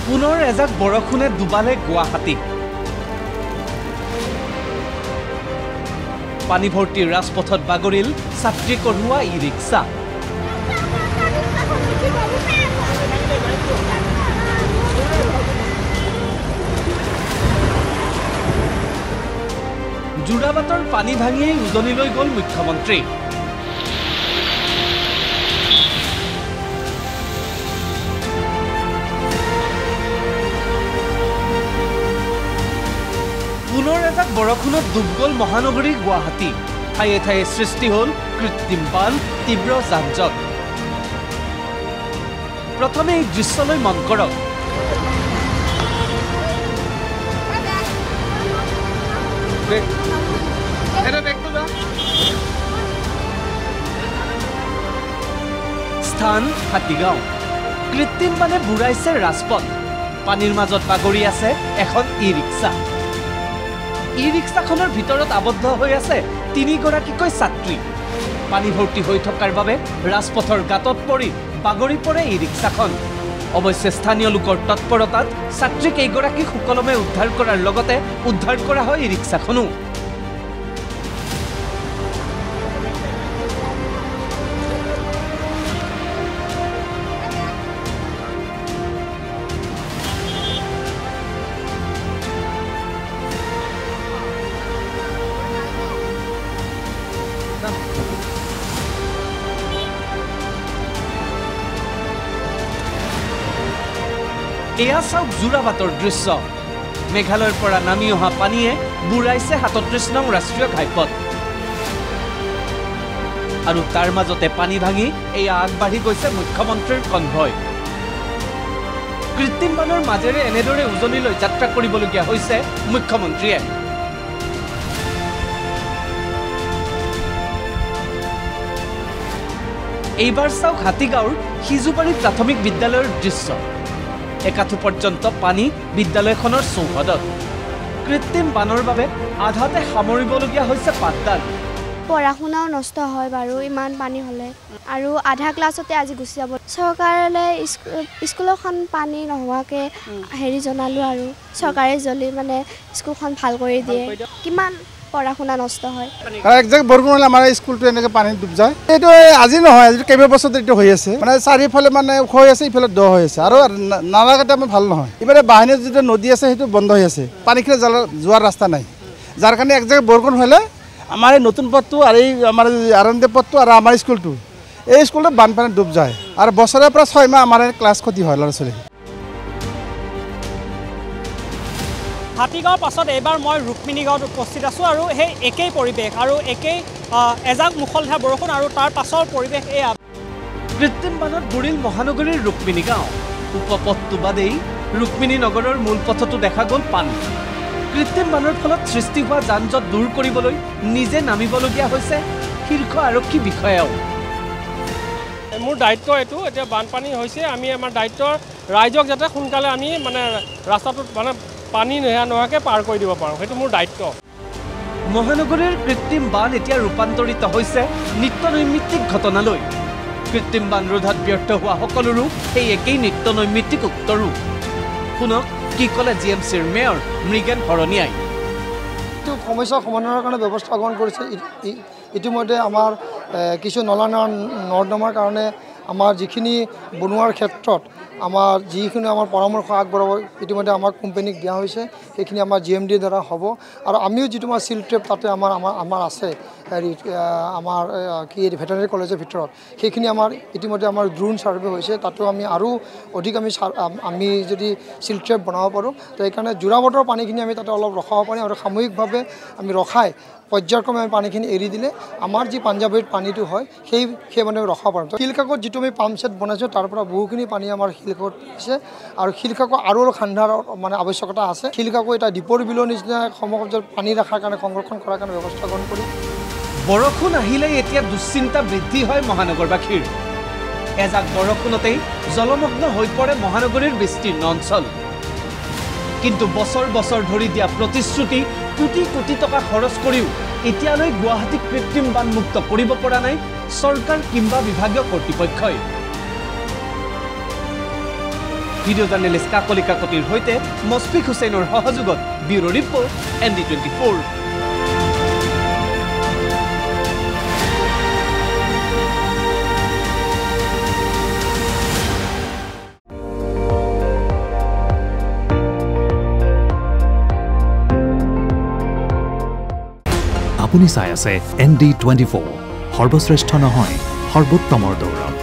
পুনৰ এজাক বৰষুণে ডুবালে গুৱাহাটী। পানী ভৰ্তি ৰাজপথত বাগৰিল ছাত্ৰী কঢ়োৱা ই ৰিক্সা। যোৰাবাটৰ পানী ভাঙিয়েই উজনিলৈ গ'ল মুখ্যমন্ত্ৰী। পুনৰ এজাক বৰষুণত ডুব গ'ল মহানগৰী গুৱাহাটী। ঠায়ে ঠায়ে সৃষ্টি হ'ল কৃত্ৰিম বান, তীব্ৰ যান-জঁট। প্ৰথমে এই দৃশ্যলৈ মন কৰক। স্থান হাতীগাঁও। কৃত্ৰিম বানে বুঢ়াইছে ৰাজপথ। পানীৰ মাজত বাগৰি আছে এখন ই ৰিক্সা। ই ৰিক্সাখনৰ ভিতৰত আবদ্ধ হৈ আছে 3গৰাকীকৈ ছাত্ৰী। পানী ভৰ্তি হৈ থকাৰ বাবে ৰাজপথৰ গাঁতত পৰি বাগৰি পৰে ই ৰিক্সাখন। অৱশ্যে স্থানীয় লোকৰ তৎপৰতাত ছাত্ৰী কেইগৰাকী সুকলমে উদ্ধাৰ কৰাৰ লগতে উদ্ধাৰ কৰা হয় ই ৰিক্সাখনো। এয়া চাওক যোৰাবাটৰ দৃশ্য। মেঘালয়ৰ পৰা নামি অহা পানীয়ে বুঢ়াইছে ৩৭ নং ৰাষ্ট্ৰীয় ঘাইপথ। আৰু তাৰ মাজতে পানী ভাঙি এয়া আগবাঢ়ি গৈছে মুখ্যমন্ত্ৰীৰ কনভয়। কৃত্ৰিম বানৰ মাজেৰে এনেদৰে উজনিলৈ যাত্ৰা কৰিবলগীয়া হৈছে মুখ্যমন্ত্ৰীয়ে। এইবাৰ চাওক হাতীগাঁৱৰ সিজুবাৰী প্ৰাথমিক বিদ্যালয়ৰ দৃশ্য। একাঠু পৰ্যন্ত পানী বিদ্যালয়খনৰ চৌহদত। কৃত্ৰিম বানৰ বাবে আধাতে সামৰিবলগীয়া হৈছে পাঠদান। পঢ়া শুনাও নষ্ট হয় বাৰু ইমান পানী হ'লে, আৰু আধা ক্লাছতে আজি গুচি যাব। চৰকাৰলৈ স্কুলখন পানী নোহোৱাকৈ জনালোঁ, আৰু চৰকাৰে জলদি মানে স্কুলখন ভাল কৰি দিয়ে। কিমান পঢ়া শুনা নষ্ট হয়। একজাক বৰষুণ হ'লে আমাৰ স্কুলটো এনেকৈ পানীত ডুব যায়। এইটো আজি নহয়, আজি কেইবাবছৰ এইটো হৈ আছে। মানে চাৰিওফালে মানে ওখ হৈ আছে, ইফালে দ হৈ আছে, আৰু নালাগতে আমাৰ ভাল নহয়। ইফালে বাহিনীৰ যিটো নদী আছে সেইটো বন্ধ হৈ আছে, পানীখিনি যোৱাৰ ৰাস্তা নাই। যাৰ কাৰণে একজাক বৰষুণ হ'লে আমাৰ এই নতুন পথটো আৰু এই আমাৰ আৰণ্য পথটো আৰু আমাৰ স্কুলটো, এই স্কুলটো বানপানীত ডুব যায়। আৰু বছৰৰ পৰা 6 মাহ আমাৰ ক্লাছ ক্ষতি হয় ল'ৰা ছোৱালী। হাতীগাঁৱৰ পাছত এইবাৰ মই ৰুক্মিণী গাঁৱত উপস্থিত আছোঁ, আৰু সেই একেই পৰিৱেশ আৰু একেই এজাক মুখলধাৰ বৰষুণ, আৰু তাৰ পাছৰ পৰিৱেশ এয়া। কৃত্ৰিম বানত বুৰিল মহানগৰীৰ ৰুক্মিণী গাঁও। উপপথটো বাদেই ৰুক্মিণী নগৰৰ মূল পথতো দেখা গ'ল পানী। কৃত্ৰিম বানৰ ফলত সৃষ্টি হোৱা যান-জঁট দূৰ কৰিবলৈ নিজে নামিবলগীয়া হৈছে শীৰ্ষ আৰক্ষী বিষয়াও। মোৰ দায়িত্ব এইটো, এতিয়া বানপানী হৈছে, আমি আমাৰ দায়িত্ব ৰাইজক যাতে সোনকালে আমি মানে ৰাস্তাটোত মানে পানী নোহোৱাকৈ পাৰ কৰি দিব পাৰোঁ, সেইটো মোৰ দায়িত্ব। মহানগৰীৰ কৃত্ৰিম বান এতিয়া ৰূপান্তৰিত হৈছে নিত্য নৈমিত্তিক ঘটনালৈ। কৃত্ৰিম বান ৰোধত ব্যৰ্থ হোৱা সকলোৰো সেই একেই নিত্য নৈমিত্তিক উত্তৰো। শুনক কি ক'লে GMCৰ মেয়ৰ মৃগেন শৰণীয়াই। সমস্যা সমাধানৰ কাৰণে ব্যৱস্থা গ্ৰহণ কৰিছে। ইতিমধ্যে আমাৰ কিছু নলা নৰ্দমাৰ কাৰণে আমাৰ যিখিনি বনোৱাৰ ক্ষেত্ৰত আমাৰ যিখিনি আমাৰ পৰামৰ্শ আগবঢ়াব ইতিমধ্যে আমাৰ কোম্পানীক দিয়া হৈছে, সেইখিনি আমাৰ GMDৰ দ্বাৰা হ'ব। আৰু আমিও যিটো আমাৰ চিল ট্ৰেপ তাতে আমাৰ আছে হেৰি আমাৰ কি ভেটেনাৰী কলেজৰ ভিতৰত, সেইখিনি আমাৰ ইতিমধ্যে আমাৰ ড্ৰোন ছাৰ্ভে হৈছে। তাতো আমি আৰু অধিক আমি যদি চিল ট্ৰেপ বনাব পাৰোঁ, তো সেইকাৰণে যোৰাবাটৰ পানীখিনি আমি তাতে অলপ ৰখাব পাৰিম, আৰু সামূহিকভাৱে আমি ৰখাই পৰ্যায়ক্ৰমে আমি পানীখিনি এৰি দিলে আমাৰ যি পাঞ্জাৱীত পানীটো হয় সেই মানে ৰখাব পাৰিম। শিলকাকত যিটো আমি পাম্প ছেট বনাইছোঁ তাৰ পৰা বহুখিনি পানী আমাৰ শিলকাকত আছে, আৰু শিলকাকত আৰু অলপ খান্দাৰ মানে আৱশ্যকতা আছে। শিলকাকত এটা দীপৰ বিলৰ নিচিনা সমগ্ৰ পানী ৰখাৰ কাৰণে সংৰক্ষণ কৰাৰ কাৰণে ব্যৱস্থা গ্ৰহণ কৰি। বৰষুণ আহিলেই এতিয়া দুশ্চিন্তা বৃদ্ধি হয় মহানগৰবাসীৰ। এজাক বৰষুণতেই জলমগ্ন হৈ পৰে মহানগৰীৰ বিস্তীৰ্ণ অঞ্চল। কিন্তু বছৰ বছৰ ধৰি দিয়া প্ৰতিশ্ৰুতি কোটি কোটি টকা খৰচ কৰিও এতিয়ালৈ গুৱাহাটীক কৃত্ৰিম বানমুক্ত কৰিব পৰা নাই চৰকাৰ কিংবা বিভাগীয় কৰ্তৃপক্ষই। ভিডিঅ' জাৰ্নেলিষ্ট কাকলি কাকতিৰ সৈতে মছফিক হুছেইনৰ সহযোগত ব্যুৰ' ৰিপৰ্ট ND24। আপুনি চাই আছে ND24 সৰ্বশ্ৰেষ্ঠ নহয় সৰ্বোত্তমৰ দৌৰত।